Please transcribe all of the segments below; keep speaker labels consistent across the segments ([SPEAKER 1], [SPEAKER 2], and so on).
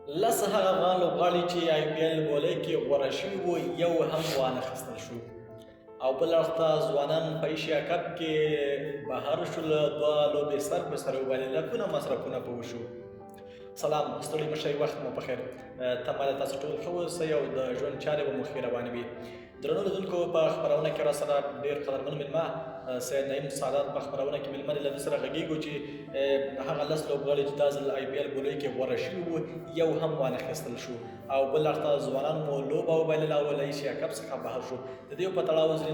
[SPEAKER 1] لس هغه افغان لوبغاړي چې آی پی ایل بولۍ کې غوره شوي وو یو هم وانخیستل شو او بل اړخ ته ځوانان په ایشیا کپ کې بهر شول. دوه لوبې سر په سر وبایلې، لکونه مصرفونه په وشو. سلام، ستړي مه شئ، وخت مو په خیر. تمه ده تاسو ټول ښه اوسئ او د ژوند چارې به مو ښې روانې وي. درنو لیدونکو، په خپرونه کې راسره ډېر قدرمن مېلمه سید نعیم سعادت په خپرونه کې مېلمه دی. له ده سره غږېږو چې هغه لس لوبغاړي چې دا ځل آی پی ایل بولۍ کې غوره شوي وو یو هم وانخیستل شو او بل اړخ ته ځوانانو مو لوبه وبایلله او له ایشیا کپ څخه بهر شو. د دې په تړاو ځینې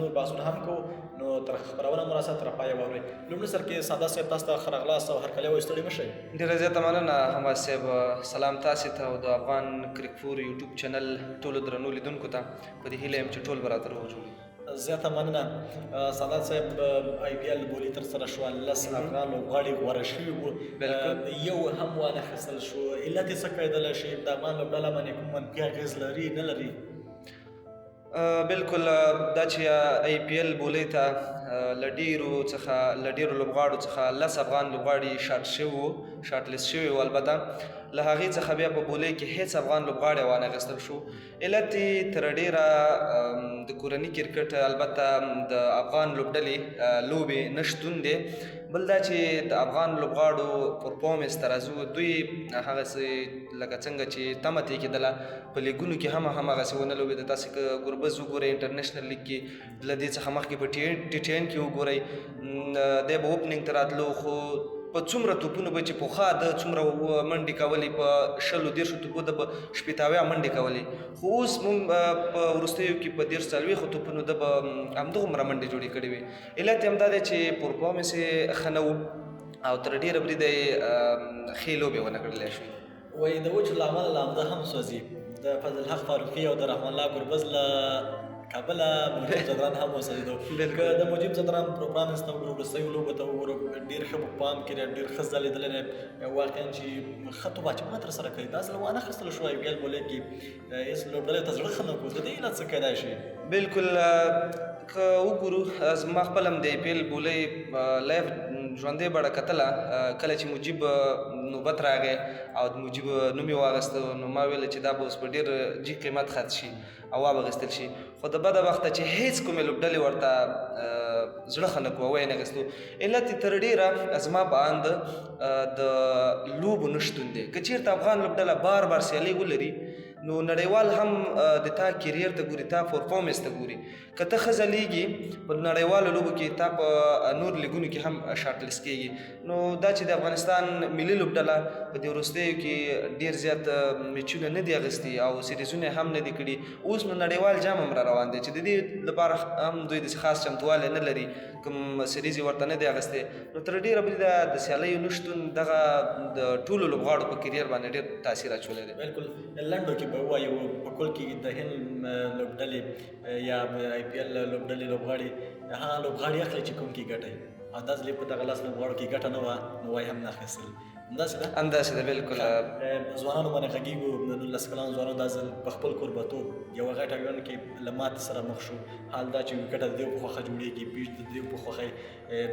[SPEAKER 1] نور بحثونه هم کوو، نو تر خپرونه مو راسره تر پایه واورئ. لومړي سر کې سعادت صاحب تاسو ته ښه راغلاست او هرکلی وایو، ستړي مه شئ.
[SPEAKER 2] ډېره زیاته مننه حماد صاحب. سلام تاسې ته او د افغان کرکفور یوټیوب چینل ټولو درنو لیدونکو ته. په دې هیله یم چې ټول به راته روغ جوړ وي.
[SPEAKER 1] زیاته مننه. سعادت صاحب، آی پی ایل بولي ترسره شوه، لس افغان لوبغاړي غوره شوي وو، یو هم وانخیستل شو. علت یې څه کیدلی شي؟ د افغان لوبډله باندې کوم منفي اغېز لري نه لري؟
[SPEAKER 2] بالکل دا چې آی پی ایل بولۍ ته له ډېرو لوبغاړو څخه لس افغان لوبغاړي شارټ لیست شوي وو. البته له هغې څخه بیا په بولۍ کې هیڅ افغان لوبغاړی وانخیستل شو. علت یې تر ډېره د کورني کرکټ البته د افغان لوبډلې لوبې نه شتون دی. بل دا چې د افغان لوبغاړو پرفارمنس ته راځو، دوی هغسې لکه څنګه چې تمه ترې کېدله په لیګونو کې هم هماغسې ونه لوبېده. تاسې که ګربز وګورئ انټرنیشنل لیګ کې، له دې څخه مخکې په ټي ټین کې وګورئ، دی به اوپننګ ته راتلو، خو په څومره توپونو به چې پخوا د څومره منډې کولې، په 20-30 توپو د به 80 منډې کولې، خو اوس مونږ په وروستیو کې په 30-40 توپونو د به همدغومره منډې جوړې کړې وې. علت یې همدا دی چې پرفارمنس یې ښه نه و او تر ډېره بریده یې ښې لوبې ونه کړلی شوې.
[SPEAKER 1] وایي د وچو له امله لامده هم سوځي. د فضل الحق فاروقي او د رحمان الله ګربز له کابله مجیب زدران هم وسوځېدو. که د مجیب زدران پرفارمنس ته وګورو، وروستیو لوبو ته وګورو، ډېر ښه په پام کې دی، ډېر ښه ځلېدلی دی. واقعا چې ښه توپاچونه ترسره کوي. دا ځل وانخیستل شو آی پي ایل بولۍ کې، هېڅ لوبډلې ته زړه ښه نه کړو. د دې علت څه کیدای شي؟
[SPEAKER 2] بالکل که وګورو، زما خپل هم د آی پي ایل بولۍ لایف ژوندۍ بڼه کتله. کله چې مجیب نوبت راغی او د مجیب نوم یې واخیسته، نو ما ویله چې دا به اوس په ډېر جګ قیمت خرڅ شي او واخیستل شي. خو د بده وخته چې هیڅ کومې لوبډلې ورته زړه ښه نه کړو او یې نه اخیستو. علت یې تر ډېره زما په اند د لوبو نه شتون دی. که چېرته افغان لوبډله بار بار سیالۍ ولري، نو نړیوال هم د تا کیریر ته ګوري، تا پرفارمنس ته ګوري. که ته ښه ځلیږي په نړیوالو لوبو کې، تا په نور لیګونو کې هم شارټ لیست کېږي. نو دا چې د افغانستان ملي لوبډله په دې وروستیو کې ډېر زیات میچونه نه دي اخیستي او سیریزونه هم نه دي کړي، اوس نو نړیوال جام هم را روان دی چې د دې لپاره هم دوی داسې خاص چمتووالی نه لري، کوم سیریز یې ورته نه دی اخیستی. نو تر ډېره بریده د سیالیو نه شتون دغه د ټولو لوبغاړو په کیریر باندې ډېر تاثیر اچولی دی.
[SPEAKER 1] بالکل. لنډو کې به ووایو، په کل کې د هند لوبډلې یا آی پي ایل لوبډلې لوبغاړي هغه لوبغاړي اخلي چې کوم کې ګټه وي. دا ځل یې په دغه لس لوبغاړو کې ګټه نه وه، نو وایي هم نه اخیستل. همداسې ده؟
[SPEAKER 2] همداسې ده، بالکل.
[SPEAKER 1] ځوانانو باندې غږېږو. د 19 کلنو ځوانانو دا ځل په خپل کوربتوب یوه غټه ګڼ کې له ماتې سره مخ شو. حال دا چې ګټه د دوی په خوښه جوړېږي، پیچ د دوی په خوښه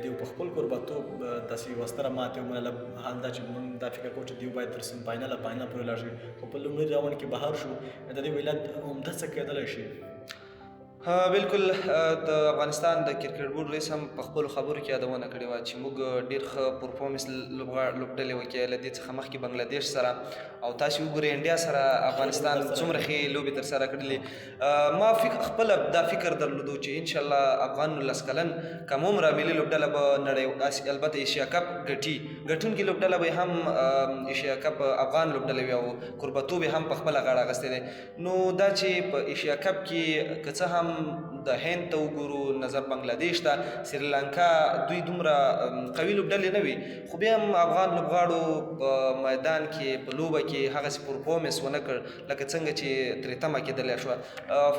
[SPEAKER 1] دوی په خپل کوربتوب داسې یوه ستره ماتې ومنله. حال دا چې موږ دا فکر کوو چې دوی باید تر سیمي فاینل پورې لاړ شي، خو په لومړي راوند کې بهر شو. د دې علت عمده څه کیدلی شي؟
[SPEAKER 2] بالکل. د افغانستان د کرکټ بورډ رئیس هم په خپلو خبرو کې یادونه کړې وه چې موږ ډېر ښه پرفارمنس لوبډلې وکړې. له دې څخه مخکې بنګلادیش سره او تاسې وګورئ انډیا سره افغانستان څومره ښې لوبې ترسره کړلې. ما خپله دا فکر درلودو چې انشاءالله افغان 19 کلن کم عمره ملي لوبډله به البته ایشیا کپ ګټونکې لوبډله به هم ایشیا کپ افغان لوبډله وي او کوربتوب یې هم په خپله غاړه اخیستی دی. نو دا چې په ایشیا کپ کې که څه هم د هند ته وګورو، نظر بنګلادیش ته، سریلانکا، دوی دومره قوي لوبډلې نه وي، خو بیا هم افغان لوبغاړو په میدان کې په لوبه کې هغسې پرفارمنس ونه کړ لکه څنګه چې ترې تمه کېدلی شوه.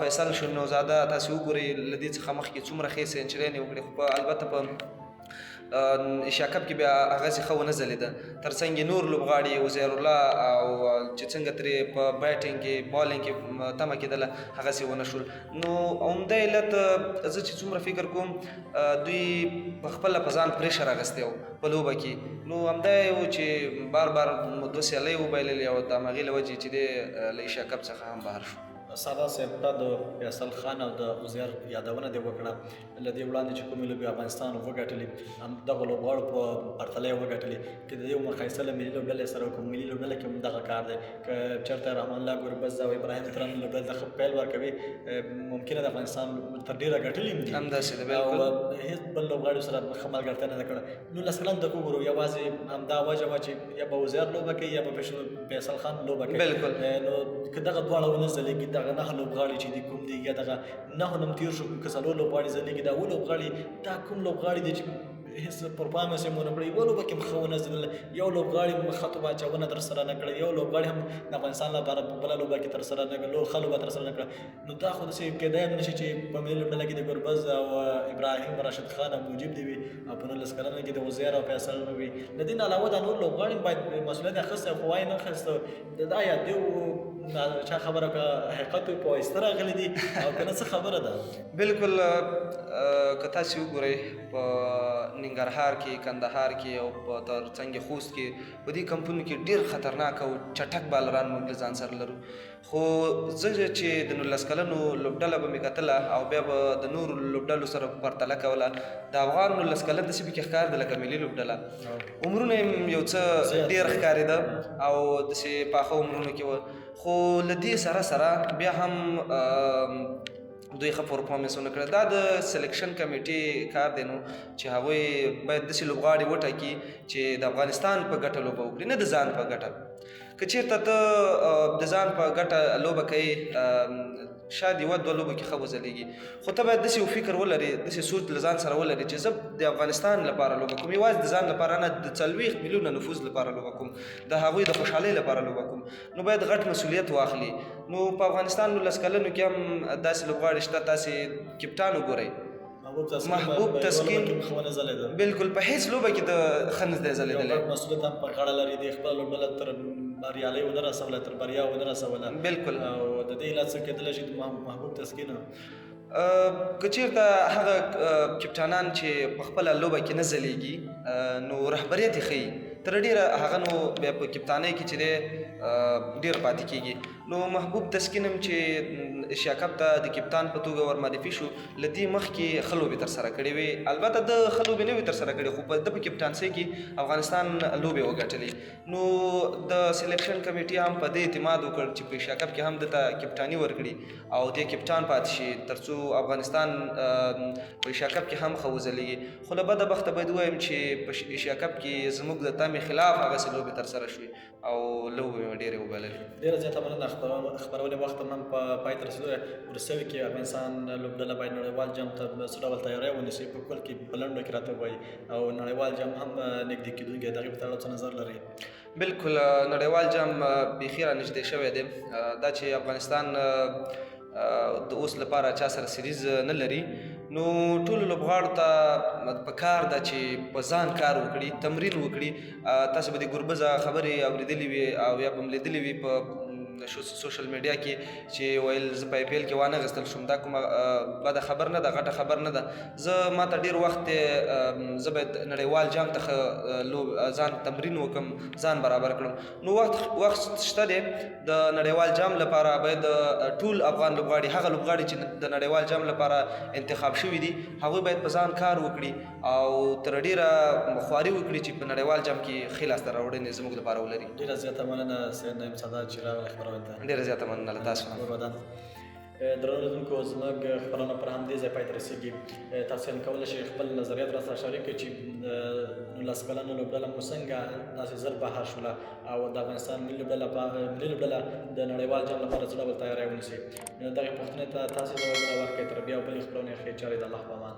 [SPEAKER 2] فیصل شنوزاده تاسې وګورئ، له دې څخه مخکې څومره ښې سینچریانې وکړې، خو البته په ایشیا کپ کې بیا هغسې ښه ونه ځلېده. تر څنګ نور لوبغاړي وزیر الله او چې څنګه ترې په بیټینګ کې بالینګ کې تمه کېدله هغسې ونه شول. نو عمده علت زه چې څومره فکر کوم دوی په خپله په ځان پریشر اخیستی و په لوبه کې. نو همدا یې و چې بار بار مو 2 سیالۍ وبایللې او د همغې له وجې چې دی له ایشیا کپ څخه هم بهر شو.
[SPEAKER 1] ساده صاحب ته د فیصل خان او د عزیر یادونه دې وکړه. له دې وړاندې چې کومې لوبې افغانستان وګټلې هم دغه لوبغاړو په پرتله یې وګټلې که د دې مقایسه له ملي لوبډلې سره وکړو ملي لوبډله کې هم دغه کار دی که چېرته رحمان الله ګوربز او ابراهیم ترن لوبډلې ته ښه پیل ورکوي ممکنه د افغانستان تر ډېره ګټلې هم دي
[SPEAKER 2] همداسې ده بالکل
[SPEAKER 1] او هېڅ بل لوبغاړي سره ښه ملګرتیا نه ده کړې. 19 کلن ته وګورو یوازې همدا وجه وه چې یا به عزیر لوبه کوي یا به فیصل خان لوبه کوي.
[SPEAKER 2] بالکل
[SPEAKER 1] نو که دغه دواړه ونه ځلېږي دغه 9 لوبغاړي چې دي کوم دي یا دغه 9 نوم تېر شو که 4 لوبغاړي ځلېږي دا 7 لوبغاړي دا کوم لوبغاړي دي چې هېڅ پرفارمنس یې مو نه کړی. یوه لوبه کې هم ښه ونه ځلېدله یو لوبغاړي هم خط واچونه ترسره نه کړه یو لوبغاړي هم د افغانستان لپاره په بله لوبه کې ترسره نه کړه ښه لوبه ترسره نه کړه. نو دا خو داسې کېدای هم نه شي چې په ملي لوبډله کې د ګربز او ابراهیم راشد خان او مجیب دي وي او په 19 کلنو کې د عزیر او فیصل نه وي. له دې نه علاوه دا نور لوبغاړي هم باید مسؤلیت اخیستی خو وایي نه اخیسته دا یا دې چا خبره که حقیقت وي په وایسته راغلي دي او که نه څه خبره ده.
[SPEAKER 2] بالکل که تاسې وګورئ په ننګرهار کې کندهار کې او په تر څنګ خوست کې په دې کمپونو کې ډېر خطرناک او چټک بالران موږ له ځان سره لرو. خو زه چې د 19 کلنو لوبډله به مې کتله او بیا به د نورو لوبډلو سره پرتله کوله د افغان 19 کلن داسې پکې ښکار ده لکه ملي لوبډله. عمرونه یې یو څه ډېر ښکارېده او داسې پاخه عمرونو کې وه. خو له دې سره بیا هم دوی ښه پرفارمنس ونه کړه. دا د سلیکشن کمیټې کار دی نو چې هغوی باید داسې لوبغاړي وټاکي چې د افغانستان په ګټه لوبه وکړي نه د ځان په ګټه. که چېرته ته د ځان په ګټه لوبه کوي شاید یوه 2 لوبو کې ښه وځلېږي خو ته باید داسې یو فکر ولرې داسې سوچ له ځان سره ولرې چې زه د افغانستان لپاره لوبه کوم یوازې د ځان لپاره نه د 40 میلیونه نفوذ لپاره لوبه کوم د هغوی د خوشحالۍ لپاره لوبه کوم. نو باید غټ مسؤلیت واخلي. نو په افغانستان 19 کلنو کې هم داسې لوبغاړي شته. تاسې کپټان وګورئ محبوب تسکین بالکل په هیڅ لوبه کې د ښه نه دی ځلېدلی.
[SPEAKER 1] یو مسؤلیت هم په غاړه لري د خپله لوبډله تر بریالۍ ونه رسوله تر بریا ونه رسوله.
[SPEAKER 2] بالکل
[SPEAKER 1] او د دې علت څه کېدلی شي د محبوب تسکین
[SPEAKER 2] که چېرته هغه کپټانان چې په خپله لوبه کې نه ځلېږي نو رهبریت یې ښیي تر ډېره هغه نو بیا په کپټانۍ کې چې دی ډېر پاتې کېږي. نو محبوب تسکین هم چې ایشیا کپ ته د کپټان په توګه ورمعرفي شو له دې مخکې ښه لوبې ترسره کړې وې. البته د ښه لوبې نه وې ترسره کړې خو د په کپټانسۍ کې افغانستان لوبې وګټلې. نو د سلیکشن کمیټې هم په دې اعتماد وکړ چې په ایشیا کپ کې هم دته کپټاني ورکړي او دې کپټان پاتې شي تر څو افغانستان په ایشیا کپ کې هم ښه وځلېږي. خو له بده بخته باید ووایم چې په ایشیا کپ کې زموږ د تمې خلاف هغسې لوبې ترسره شوې او لوبې مې ډېرې وبللې.
[SPEAKER 1] ډېره زیاته مننه. خپرونې وخت هم په پای ته رسوي کې افغانستان لوبډله باید نړیوال جام ته څه ډول تیاری ونیسي په کل کې په لنډو کې راته ووایي او نړیوال جام هم نږدې کېدونکی د هغې په اړه څه نظر لري؟
[SPEAKER 2] بالکل نړیوال جام بیخي را نږدې شوی دی. دا چې افغانستان د اوس لپاره چا سره سیریز نه لري نو ټولو لوبغاړو ته په کار ده چې په ځان کار وکړي تمرین وکړي. تاسو به د ګربزه خبرې اورېدلې وي او یا به هم لیدلې وي په سوشل میډیا کې چې ویل زه په IPL کې وانه غستل شوم. دا کومه بده خبر نه ده غټه خبر نه ده. زه ماته ډېر وخت زه باید نړیوال جام ته ځان تمرین وکړم ځان برابر کړم. نو وخت شته دی د نړیوال جام لپاره باید ټول افغان لوبغاړي هغه لوبغاړي چې د نړیوال جام لپاره انتخاب شوي دي هغوی باید په ځان کار وکړي او تر ډېره خواري وکړي چې په نړیوال جام کې ښې لاسته راوړنې زموږ لپاره ولري.
[SPEAKER 1] ډېره زیاته مننه سید نعیم سادات چې راغلی خبرونه ته.
[SPEAKER 2] ډېره زیاته مننه له تاسو
[SPEAKER 1] نه. درنو لیدونکو زموږ خپرونه پر همدې ځای پای ته رسېږي. تاسو هم کولی شئ خپل نظریات راسره شریک کړئ چې 19 کلنو لوبډله مو څنګه داسې زر بهر شوله او د افغانستان ملي لوبډله د نړیوال جام لپاره څه ډول تیاری ونیسي. دغې پوښتنې ته تاسې ځوابونه ورکړئ. تر بیا او بلې خپرونې ښې چارې د الله په امان.